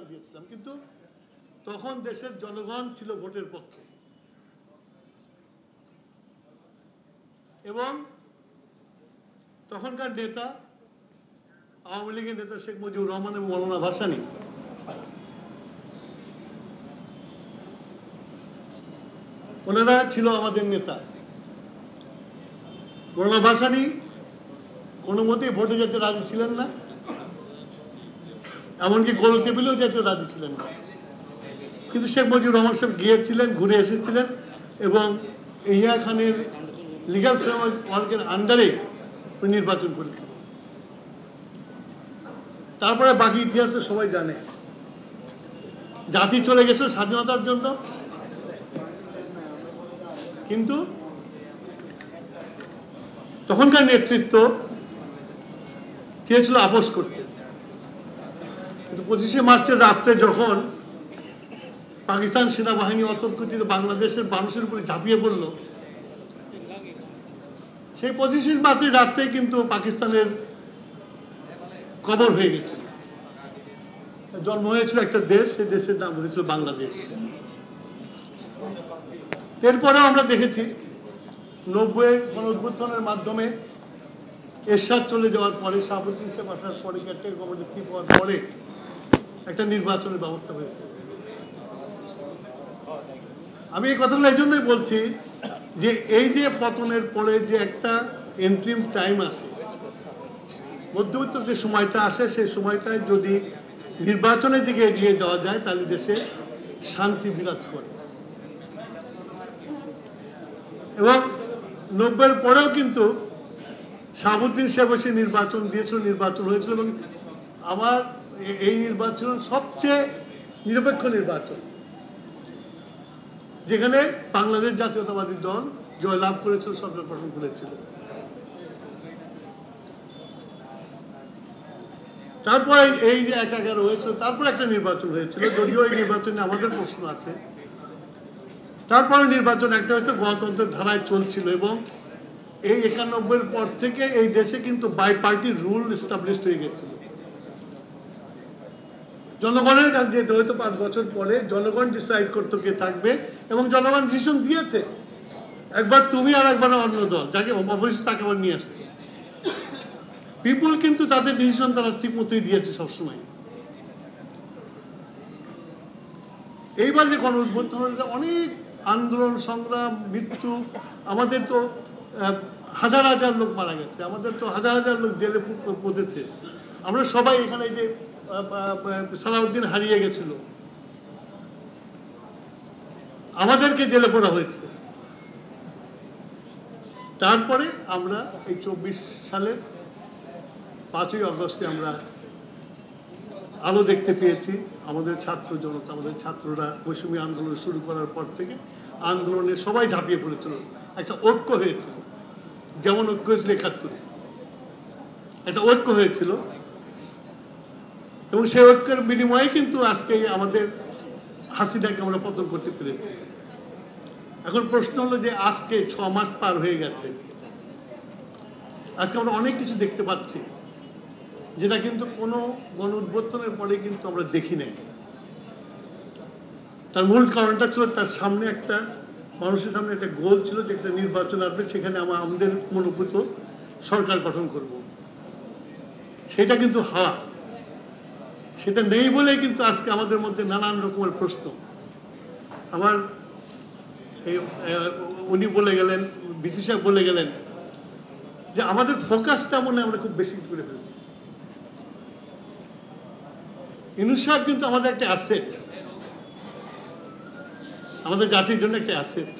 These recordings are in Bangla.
সিগন্যাল দিয়েছিলাম, কিন্তু তখন দেশের জনগণ ছিল ভোটের পক্ষে এবং তখনকার নেতা আওয়ামী লীগের নেতা শেখ মুজিবুর রহমান এবং মৌলানা ভাসানী ওনারা ছিল আমাদের নেতা। মৌলানা ভাসানী কোনো মতেই ভোটে যেতে রাজি ছিলেন না, এমনকি গোল টেবিলেও যেতে রাজি ছিলেন না, কিন্তু শেখ মুজিবুর রহমান সাহেব গিয়েছিলেন, ঘুরে এসেছিলেন এবং ইহিয়া খানের লিগাল ফ্রেমওয়ার্কের আন্ডারে নির্বাচন করেছিলেন। তারপরে বাকি ইতিহাস তো সবাই জানে, জাতি চলে গেছে স্বাধীনতার জন্য, কিন্তু তখনকার নেতৃত্ব চেয়েছিল আপোষ করতে। কিন্তু 25শে মার্চের রাত্রে যখন পাকিস্তান সেনাবাহিনী অতর্কিত বাংলাদেশের মানুষের উপরে ঝাঁপিয়ে পড়ল, সেই 25শে মার্চের রাত্রে কিন্তু পাকিস্তানের কবর হয়ে গেছিল। জন্ম হয়েছিল একটা দেশ, সেই দেশের নাম হয়েছিল বাংলাদেশ। এরপরেও আমরা দেখেছি 90 গণঅভ্যুত্থানের মাধ্যমে এরশাদ চলে যাওয়ার পরে, শাহাবুদ্দিন সাহেব আসার পরে, ক্যাপ্টেন কমান্ডার চিফ হওয়ার পরে একটা নির্বাচনের ব্যবস্থা হয়েছে। আমি এই কথাগুলো এই জন্যই বলছি যে এই যে পতনের পরে যে একটা এন্ট্রিম টাইম আসে, মধ্যবর্তী যে সময়টা আসে, সেই সময়টায় যদি নির্বাচনের দিকে এগিয়ে যাওয়া যায় তাহলে দেশে শান্তি বিরাজ করে। এবং 90-এর পরেও কিন্তু শাহাবুদ্দিন সাহেব এসে নির্বাচন দিয়েছিল, নির্বাচন হয়েছিল এবং আমার এই নির্বাচন সবচেয়ে নিরপেক্ষ নির্বাচন, যেখানে বাংলাদেশ জাতীয়তাবাদী দল জয়লাভ করেছিল, সরকার গঠন করেছিল। তারপরে এই যে 11 হয়েছিল, তারপর একটা নির্বাচন হয়েছিল, যদিও এই নির্বাচনে আমাদের প্রশ্ন আছে। তারপরে নির্বাচন একটা হয়তো গণতন্ত্রের ধারায় চলছিল এবং এই 91-এর পর থেকে এই দেশে কিন্তু বাই পার্টি রুল এস্টাবলিশড হয়ে গেছিল। জনগণের কাছে যেতে হয়তো 5 বছর পরে জনগণ ডিসাইড করতে কে থাকবে এবং জনগণ ডিসিশন দিয়েছে, একবার তুমি আর একবার অন্য দল, যাকে অবশ্যই তাকে আবার নিয়ে আসতো। পিপুল কিন্তু তাদের ডিসিশন তারা ঠিক মতোই দিয়েছে সবসময়। এইবার যে গণঅভ্যুত্থান, অনেক আন্দোলন সংগ্রাম, মৃত্যু, আমাদের তো হাজার হাজার লোক মারা গেছে, আমাদের তো হাজার হাজার লোক জেলে পড়েছে। আমরা সবাই এখানে যে সালাউদ্দিন হারিয়ে গেছিল, আমাদেরকে জেলে পড়া হয়েছে। তারপরে আমরা এই 24 সালের 5ই আগস্টে আমরা আলো দেখতে পেয়েছি। আমাদের ছাত্র জনতা, আমাদের ছাত্ররা বৈষম্য আন্দোলন শুরু করার পর থেকে আন্দোলনে সবাই ঝাঁপিয়ে পড়েছিল, একটা ঐক্য হয়েছিল, যেমন ঐক্য হয়েছিল 71, একটা ঐক্য হয়েছিল এবং সেই ঐক্যের বিনিময়ে কিন্তু আজকে আমাদের হাসিনাকে আমরা পতন করতে পেরেছি। এখন প্রশ্ন হলো যে আজকে 6 মাস পার হয়ে গেছে, আজকে আমরা অনেক কিছু দেখতে পাচ্ছি যেটা কিন্তু কোনো গণঅভ্যুত্থানের পরে কিন্তু আমরা দেখি নাই। তার মূল কারণটা ছিল তার সামনে একটা মানুষের সামনে একটা গোল ছিল যে একটা নির্বাচন আসবে, সেখানে আমাদের মনোভূত সরকার গঠন করব। সেটা কিন্তু হাওয়া, সেটা নেই বলেই কিন্তু আজকে আমাদের মধ্যে নানান রকমের প্রশ্ন। আমার উনি বলে গেলেন, বিসি সাহেব বলে গেলেন যে আমাদের ফোকাসটা মনে আমরা খুব বেশি করে ফেলছি। ইউনূস সাহেব কিন্তু আমাদের একটা অ্যাসেট, আমাদের জাতির জন্য একটা অ্যাসেট।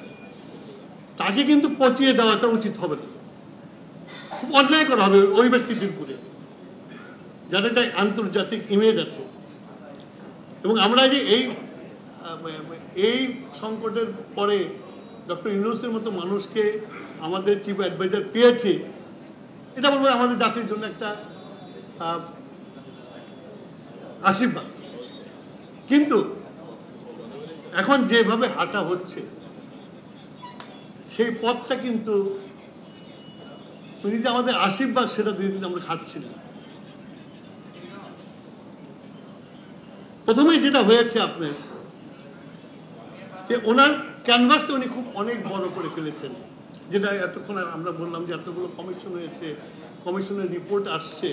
তাকে কিন্তু পচিয়ে দেওয়াটা উচিত হবে না, খুব অন্যায় করা হবে ওই ব্যক্তিদের উপরে যাদের একটা আন্তর্জাতিক ইমেজ আছে। এবং আমরা যে এই সংকটের পরে ডক্টর ইউনূসের মতো মানুষকে আমাদের চিফ অ্যাডভাইজার পেয়েছে, এটা বলবো আমাদের জাতির জন্য একটা আশীর্বাদ। কিন্তু এখন যেভাবে হাঁটা হচ্ছে সেই পথটা কিন্তু যে আমাদের আশীর্বাদ, সেটা দিয়ে আমরা হাঁটছি না। প্রথমেই যেটা হয়েছে আপনার যে ওনার ক্যানভাসটা উনি খুব অনেক বড় করে ফেলেছেন, যেটা এতক্ষণ আমরা বললাম যে এতগুলো কমিশন হয়েছে, কমিশনের রিপোর্ট আসছে,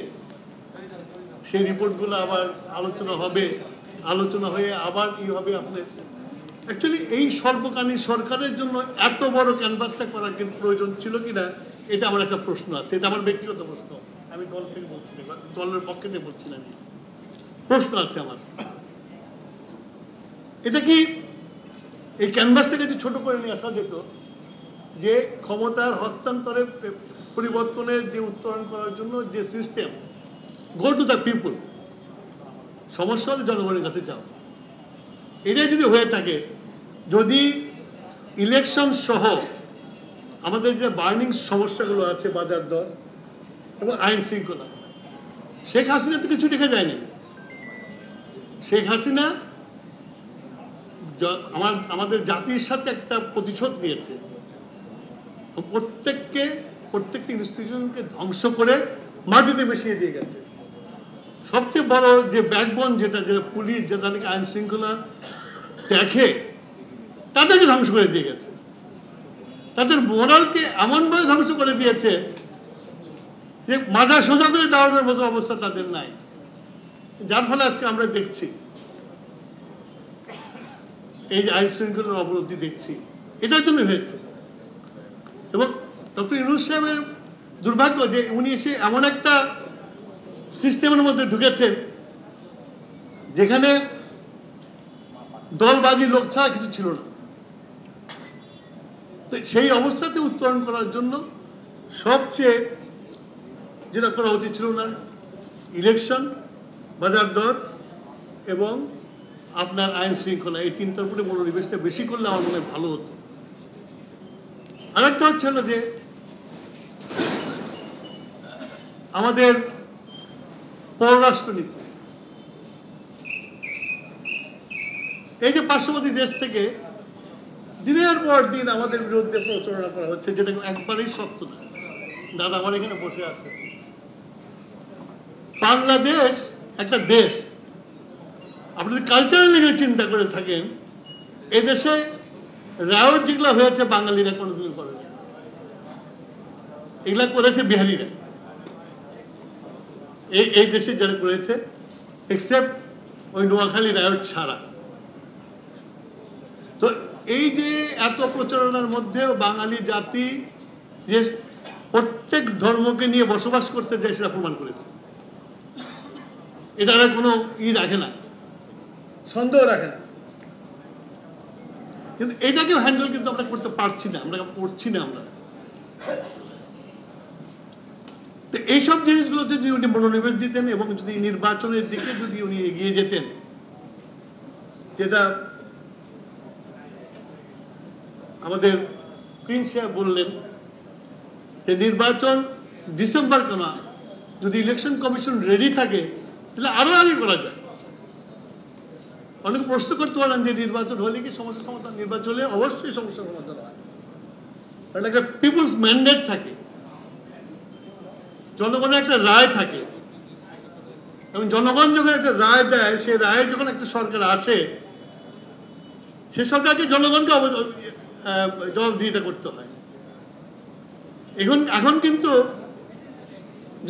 সেই রিপোর্টগুলো আবার আলোচনা হবে, আলোচনা হয়ে আবার কি হবে আপনার। অ্যাকচুয়ালি এই স্বল্পকালীন সরকারের জন্য এত বড় ক্যানভাসটা করার কিন্তু প্রয়োজন ছিল কিনা, এটা আমার একটা প্রশ্ন আছে। এটা আমার ব্যক্তিগত প্রশ্ন, আমি দল থেকে বলছি না, দলের পক্ষে থেকে বলছি না, আমি প্রশ্ন আছে আমার। এটা কি এই ক্যানভাসটাকে যে ছোট করে নিয়ে আসা যেত, যে ক্ষমতার হস্তান্তরের পরিবর্তনের যে উত্তরণ করার জন্য যে system, go to the people, সমস্যা হলে জনগণের কাছে যাও, এটাই যদি হয়ে থাকে, যদি ইলেকশন সহ আমাদের যে বার্নিং সমস্যাগুলো আছে, বাজার দর এবং আইন শৃঙ্খলা, শেখ হাসিনা তো কিছু রেখে যায়নি। শেখ হাসিনা আমাদের জাতির সাথে একটা প্রতিশোধ নিয়েছে, প্রত্যেকটি ইনস্টিটিউশনকে ধ্বংস করে মাটিতে মিশিয়ে দিয়ে গেছে। সবচেয়ে বড় যে ব্যাকবোন, যেটা পুলিশ, যেটা নাকি আইন শৃঙ্খলা দেখে, তাদেরকে ধ্বংস করে দিয়ে গেছে। তাদের মোরালকে এমনভাবে ধ্বংস করে দিয়েছে যে মাথা সোজা করে দাঁড়ানোর মতো অবস্থা তাদের নাই, যার ফলে আজকে আমরা দেখছি এই যে আইন শৃঙ্খলার অবনতি দেখছি, এটার জন্য হয়েছে। এবং ডক্টর ইউনূস সাহেবের দুর্ভাগ্য যে উনি এসে এমন একটা সিস্টেমের মধ্যে ঢুকেছেন যেখানে দলবাজি লোক ছাড়া কিছু ছিল না। তো সেই অবস্থাতে উত্তরণ করার জন্য সবচেয়ে যেটা করা উচিত ছিল না, ইলেকশন, বাজার দর এবং আপনার আইন শৃঙ্খলা, এই তিনটার উপরে মনোনিবেশটা বেশি করলে আমার মনে হয় ভালো হতো। আরেকটা হচ্ছে না যে আমাদের পররাষ্ট্রনীতি, এই যে পার্শ্ববর্তী দেশ থেকে দিনের পর দিন আমাদের বিরুদ্ধে প্রচারণা করা হচ্ছে, যেটা একবারেই সত্য না। দাদা আমার এখানে বসে আছে, বাংলাদেশ একটা দেশ, আপনি যদি কালচারাল দিকে চিন্তা করে থাকেন, এই দেশে রায়ত যেগুলো হয়েছে বাঙালিরা কোনোদিন করে না, এগুলা করেছে বিহারিরা। এই দেশে যারা করেছে, এক্সেপ্ট ওই নোয়াখালী রায়ত ছাড়া। তো এই যে এত প্রচারণার মধ্যেও বাঙালি জাতি যে প্রত্যেক ধর্মকে নিয়ে বসবাস করতে যায় সেটা প্রমাণ করেছে। এটা কোনো রাখে না, সন্দেহ রাখে না। কিন্তু এটাকেও হ্যান্ডেল কিন্তু আমরা করতে পারছি না, আমরা করছি না। আমরা তো এইসব জিনিসগুলোতে যদি উনি মনোনিবেশ দিতেন এবং যদি নির্বাচনের দিকে যদি উনি এগিয়ে যেতেন, যেটা আমাদের প্রিন্স সাহেব বললেন যে নির্বাচন ডিসেম্বর কেন, যদি ইলেকশন কমিশন রেডি থাকে তাহলে আরো আগে করা যায়। অনেক প্রশ্ন করতে পারেন যে নির্বাচন হলে কি সমস্যার সমাধান, নির্বাচন হলে অবশ্যই সমস্যার সমাধান হয়, কারণ একটা পিপুলস ম্যান্ডেট থাকে, জনগণের একটা রায় থাকে, এবং জনগণ যখন একটা রায় দেয়, সেই রায়ের যখন একটা সরকার আসে, সে সরকারকে জনগণকে জবাবদিহিতা করতে হয়। এখন কিন্তু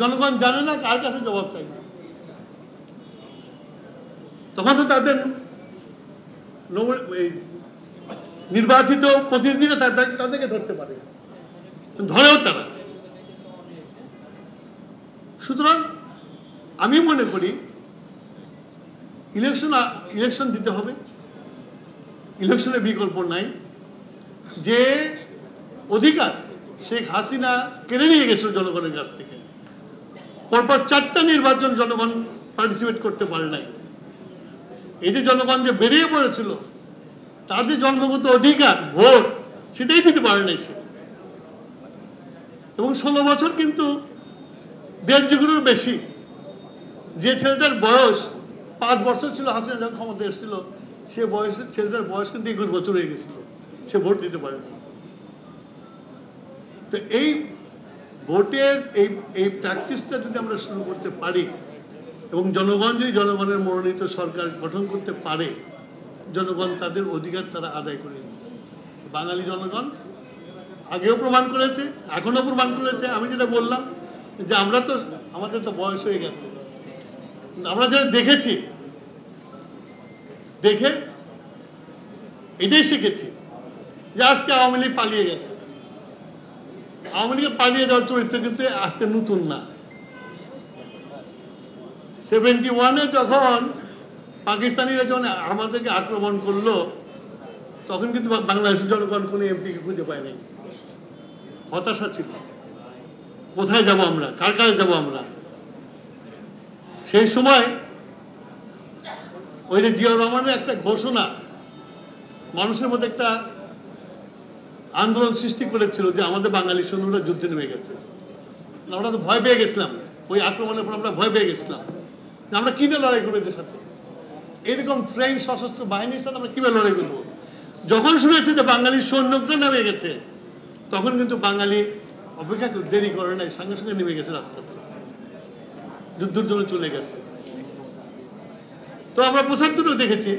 জনগণ জানে না কার কাছে জবাব চাইবে, তখন তো তাদের নির্বাচিত প্রতিনিধিরা তাদেরকে ধরতে পারে, ধরেও তারা। সুতরাং আমি মনে করি ইলেকশন দিতে হবে, ইলেকশনের বিকল্প নাই। যে অধিকার শেখ হাসিনা কেড়ে নিয়ে গেছিল জনগণের কাছ থেকে, পরপর 4টা নির্বাচন জনগণ পার্টিসিপেট করতে পারে নাই। এই যে জনগণ যে বেরিয়ে পড়েছিল, তার যে জন্মগত অধিকার ভোট, সেটাই দিতে পারে নাই সে। এবং 16 বছর কিন্তু 1.5 যুগেরও বেশি। যে ছেলেটার বয়স 5 বছর ছিল হাসিনা যখন ক্ষমতা এসেছিল, সে বয়সের ছেলেটার বয়স কিন্তু 21 বছর হয়ে গেছিল, সে ভোট দিতে পারেনি। তো এই ভোটের এই প্র্যাকটিসটা যদি আমরা শুরু করতে পারি, এবং জনগণ যদি জনগণের মনোনীত সরকার গঠন করতে পারে, জনগণ তাদের অধিকার তারা আদায় করে নেবে। বাঙালি জনগণ আগেও প্রমাণ করেছে, এখনো প্রমাণ করেছে। আমি যেটা বললাম যে আমাদের তো বয়স হয়ে গেছে, আমরা যেটা দেখেছি, দেখে এটাই শিখেছি যে আজকে আওয়ামী লীগ পালিয়ে গেছে। আওয়ামী লীগের পালিয়ে যাওয়ার চরিত্র কিন্তু আজকে নতুন না। 71-এ যখন পাকিস্তানিরা যখন আমাদেরকে আক্রমণ করলো, তখন কিন্তু বাংলাদেশের জনগণ কোনো এমপিকে খুঁজে পায় নাই। হতাশা ছিল, কোথায় যাব আমরা, কার কাছে যাব আমরা। সেই সময় ওই যে জিয়াউর রহমানের একটা ঘোষণা মানুষের মধ্যে একটা আন্দোলন সৃষ্টি করেছিল যে আমাদের বাঙালি সৈন্যরা যুদ্ধে নেমে গেছে। আমরা তো ভয় পেয়ে গেছিলাম, ওই আক্রমণের পর আমরা ভয় পেয়ে গেছিলাম যে আমরা কিভাবে লড়াই করবো এদের সাথে, এরকম ফ্রেঞ্চ সশস্ত্র বাহিনীর সাথে আমরা কিভাবে লড়াই করবো। যখন শুনেছে যে বাঙালির সৈন্যরা নেমে গেছে, তখন কিন্তু বাঙালি অপেক্ষা দেরি করে নাই, সঙ্গে সঙ্গে নেমে গেছে রাস্তাতে, যুদ্ধের জন্য চলে গেছে। তো আমরা ৭৫-এও দেখেছি,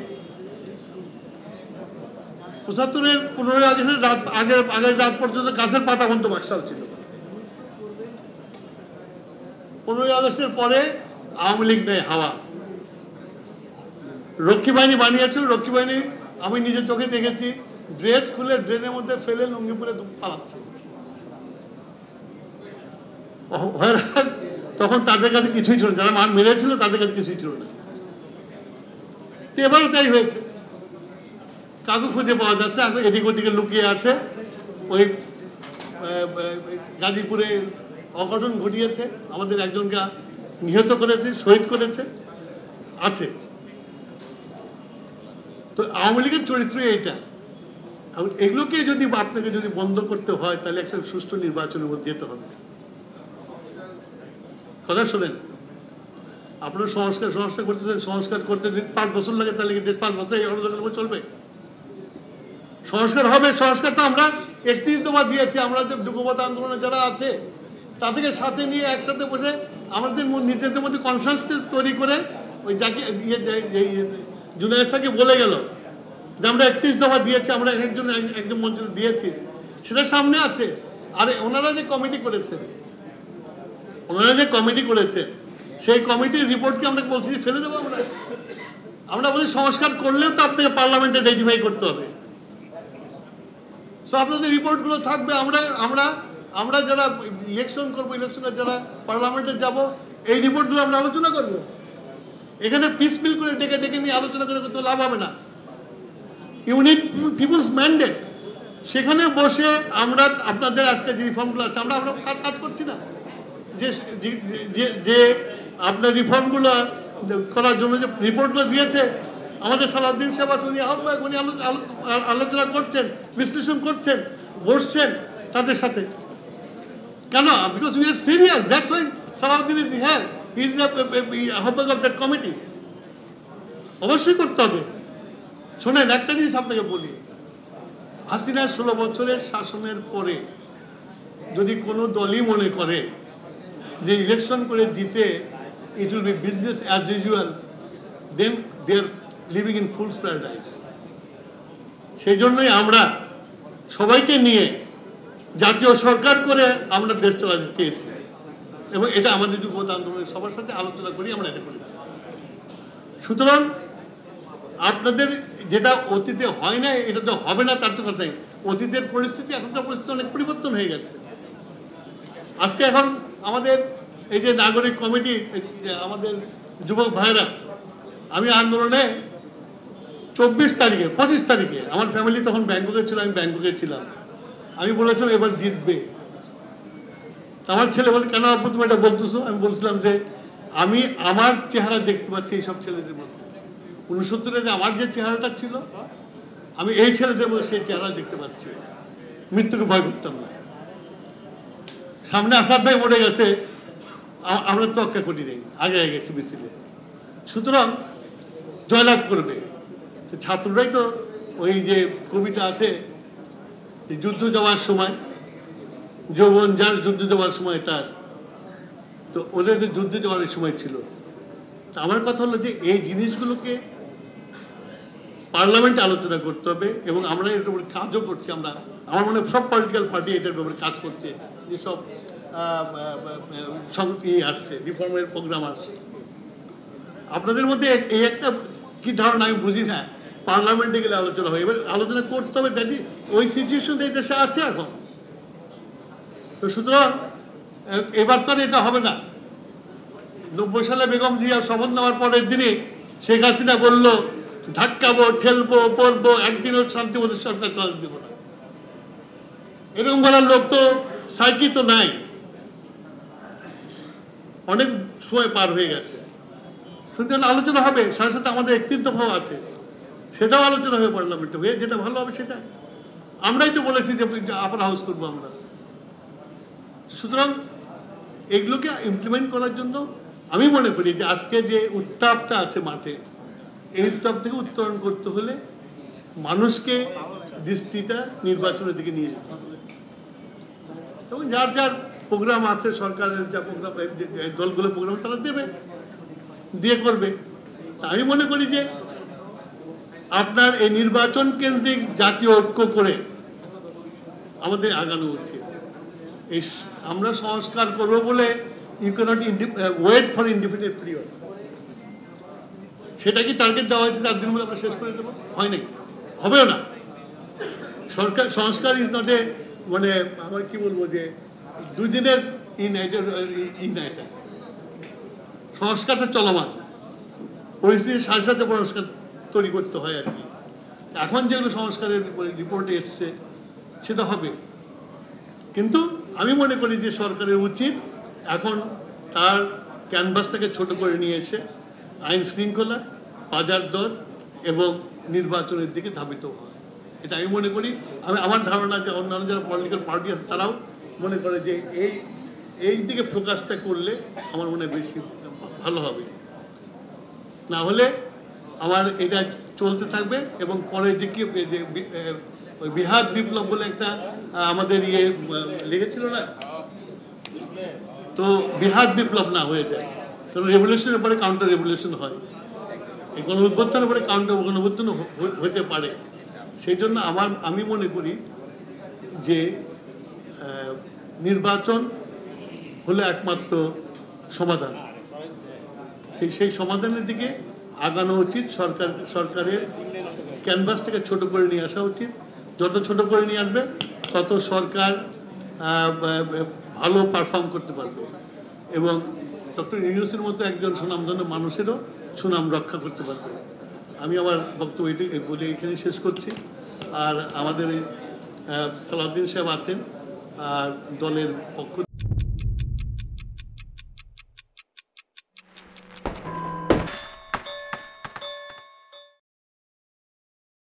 ৭৫-এর 15ই আগস্টের আগের রাত পর্যন্ত গাছের পাতা পর্যন্ত বাকশাল ছিল। 15ই আগস্টের পরে আওয়ামী লীগ নেই, হাওয়া। রক্ষী বাহিনী বানিয়েছিল, রক্ষী বাহিনী আমি নিজের চোখে দেখেছি ড্রেস খুলে ড্রেনের মধ্যে ফেলে লুঙ্গি পরে পালাচ্ছে। তখন তাদের কাছে কিছুই ছিল না, যারা মেরেছিল তাদের কাছে কিছুই ছিল না। এবারও তাই হয়েছে, কাকু খুঁজে পাওয়া যাচ্ছে, এদিক ওদিকে লুকিয়ে আছে। ওই গাজীপুরে অঘটন ঘটিয়েছে, আমাদের একজনকে নিহত করেছে, শহীদ করেছে, আছে। তো আওয়ামী লীগের চরিত্র এইটা। এগুলোকে যদি আপনাকে যদি বন্ধ করতে হয়, তাহলে একটা সুষ্ঠু নির্বাচনের মধ্যে যেতে হবে। কথা শোনেন, আপনারা সংস্কার করতেছেন, সংস্কার করতে যদি 5 বছর লাগে, তাহলে কি 5 বছর এই অরাজকতা চলবে? সংস্কার হবে, সংস্কার তো আমরা 31 দফা দিয়েছি। আমরা যে যুগপৎ আন্দোলনে যারা আছে তাদেরকে সাথে নিয়ে একসাথে বসে আমাদের নিজেদের মধ্যে কনসাসনেস তৈরি করে, ওই যাকে জুনায়েদ সাহকে বলে গেল যে আমরা 31 দফা দিয়েছি, আমরা একজন মঞ্চে দিয়েছি, সেটা সামনে আছে। আর ওনারা যে কমিটি করেছে, সেই কমিটির রিপোর্টকে আমরা বলছি ফেলে দেবো। আমরা বলছি সংস্কার করলেও তো আপনাকে পার্লামেন্টে রেটিফাই করতে হবে। সো আপনাদের রিপোর্টগুলো থাকবে। আমরা যারা ইলেকশন করবো, ইলেকশনে যারা পার্লামেন্টে যাব, এই রিপোর্টগুলো আমরা আলোচনা করবো। এখানে পিসফিল করে ডেকে নিয়ে আলোচনা করে তো লাভ হবে না। ইউনিট পিপুলস ম্যান্ডেট, সেখানে বসে আমরা আপনাদের আজকে যে রিফর্মগুলো আছে, আমরা কাজ করছি না। যে আপনার রিফর্মগুলো করার জন্য যে রিপোর্টগুলো দিয়েছে আমাদের সালাউদ্দিন শাহবাজ, উনি আহ্বায়ক, উনি আলোচনা করছেন, বিশ্লেষণ করছেন, বসছেন তাদের সাথে। কেন? Because we are serious, that's why Salauddin is here, he is the আহ্বায়ক অফ দ্যাট কমিটি। অবশ্যই করতে হবে। শোনেন, একটা জিনিস আপনাকে বলি, হাসিনার 16 বছরের শাসনের পরে যদি কোনো দলই মনে করে যে ইলেকশন করে জিতে it will be business as usual, then they are living in fool's paradise. সেই জন্যই আমরা সবাইকে নিয়ে জাতীয় সরকার করে আমরা দেশ চালাতে চেয়েছি, এবং এটা আমাদের যুগপৎ আন্দোলনের সবার সাথে আলোচনা করি আমরা এটা করেছি। সুতরাং আপনাদের যেটা অতীতে হয় না, এটা তো হবে না তার তো কথাই। অতীতের পরিস্থিতি, এখনকার পরিস্থিতি অনেক পরিবর্তন হয়ে গেছে। আজকে এখন আমাদের এই যে নাগরিক কমিটি, আমাদের যুবক ভাইরা, আমি আন্দোলনে 25 তারিখে আমার ফ্যামিলি তখন ব্যাংককে ছিল, আমি ব্যাংককে ছিলাম। আমি বলেছিলাম এবার জিতবে। আমার ছেলে বলে, কেন আব্বু তুমি এটা বলতেছো? আমি বলছিলাম যে আমি আমার চেহারা দেখতে পাচ্ছি এইসব ছেলেদের মধ্যে। 69-এ যে আমার যে চেহারাটা ছিল, আমি এই ছেলেদের মধ্যে সেই চেহারা দেখতে পাচ্ছি। মৃত্যুকে ভয় করতাম না। সামনে আসাদ ভাই মরে গেছে, আমরা তক্কা করি নেই, আগে গেছি মিছিলে। সুতরাং জয়লাভ করবে। ছাত্ররাই তো, ওই যে কবিতা আছে, যুদ্ধ যাওয়ার সময় যৌবন যার, যুদ্ধ যাওয়ার সময় তার, তো ওদের যুদ্ধে যাওয়ার সময় ছিল। তা আমার কথা হলো যে এই জিনিসগুলোকে পার্লামেন্টে আলোচনা করতে হবে এবং আমরা এটার উপরে কাজও করছি। আমরা আমার মনে হয় সব পলিটিক্যাল পার্টি এটার ব্যাপারে কাজ করছে, যেসব আসছে রিফর্মের প্রোগ্রাম আসছে। আপনাদের মধ্যে এই একটা কি ধারণা আমি বুঝি না, পার্লামেন্টে গেলে আলোচনা হয়, এবার আলোচনা করতে হবে, দেখি ওই সিচুয়েশন এই দেশে আছে এখন। তো সুতরাং এবার তো এটা হবে না। 90 সালে বেগম জিয়া শপথ নেওয়ার পরের দিনে শেখ হাসিনা বলল ধাক্কাবো, ঠেলবো, পড়বো, একদিনও শান্তিমতো সরকার চালাতে দেবো না। এরকম বলার লোক তো সাইকি তো নাই, অনেক সময় পার হয়ে গেছে। সুতরাং আলোচনা হবে, সাথে সাথে আমাদের একত্রিত ভাব আছে, সেটাও আলোচনা হবে পার্লামেন্টে, হয়ে যেটা ভালো হবে সেটা। আমরাই তো বলেছি যে আপার হাউস করবো আমরা। সুতরাং এগুলোকে ইমপ্লিমেন্ট করার জন্য আমি মনে করি যে আজকে যে উত্তাপটা আছে মাঠে, এই উত্তাপ থেকে উত্তরণ করতে হলে মানুষকে দৃষ্টিটা নির্বাচনের দিকে নিয়ে যেতে হবে। এবং যার যার প্রোগ্রাম আছে, সরকারের যা প্রোগ্রাম, দলগুলো প্রোগ্রাম তারা দেবে, দিয়ে করবে। আমি মনে করি যে আপনার এই নির্বাচন কেন্দ্রিক জাতীয় ঐক্য করে আমাদের আগানো উচিত। এই আমরা সংস্কার করবো বলে you can't wait for indefinite period. সেটা কি টার্গেট দেওয়া হয়েছে 4 দিন বলে আমরা শেষ করে দেবো? হয় নাকি? হবেও না। সরকার সংস্কার ইজ নট এ, মানে আমার কি বলবো, যে 2 দিনের সংস্কারটা চলমান, পরিস্থিতির সাথে সাথে সংস্কার তৈরি করতে হয় আর কি। এখন যেগুলো সংস্কারের রিপোর্টে এসছে সেটা হবে, কিন্তু আমি মনে করি যে সরকারের উচিত এখন তার ক্যানভাসটাকে ছোট করে নিয়ে এসে আইন শৃঙ্খলা, বাজার দর এবং নির্বাচনের দিকে ধাবিত হয়। এটা আমি মনে করি। আমার ধারণা যে অন্যান্য যারা পলিটিক্যাল পার্টি আছে তারাও মনে করে যে এই দিকে ফোকাসটা করলে আমার মনে হয় বেশি ভালো হবে। না হলে আমার এটা চলতে থাকবে এবং পরে যে কি বিহার বিপ্লব বলে একটা আমাদের লেগেছিল না, তো বিহার বিপ্লব না হয়ে যায়, কারণ রেভলিউশনের পরে কাউন্টার রেভলিউশন হয়, এই গণ অভ্যুত্থানের পরে কাউন্টার গণ অভ্যুত্থান হতে পারে। সেই জন্য আমি মনে করি যে নির্বাচন হলো একমাত্র সমাধান। সেই সমাধানের দিকে আগানো উচিত। সরকারের ক্যানভাসটাকে ছোট করে নিয়ে আসা উচিত। যত ছোট করে নিয়ে আসবে তত সরকার ভালো পারফর্ম করতে পারবে এবং ডক্টর ইউনূসের মতো একজন সুনামধন্য মানুষেরও সুনাম রক্ষা করতে পারবে। আমি আমার বক্তব্য বলে এখানে শেষ করছি। আর আমাদের সালাউদ্দিন সাহেব আছেন আর দলের পক্ষ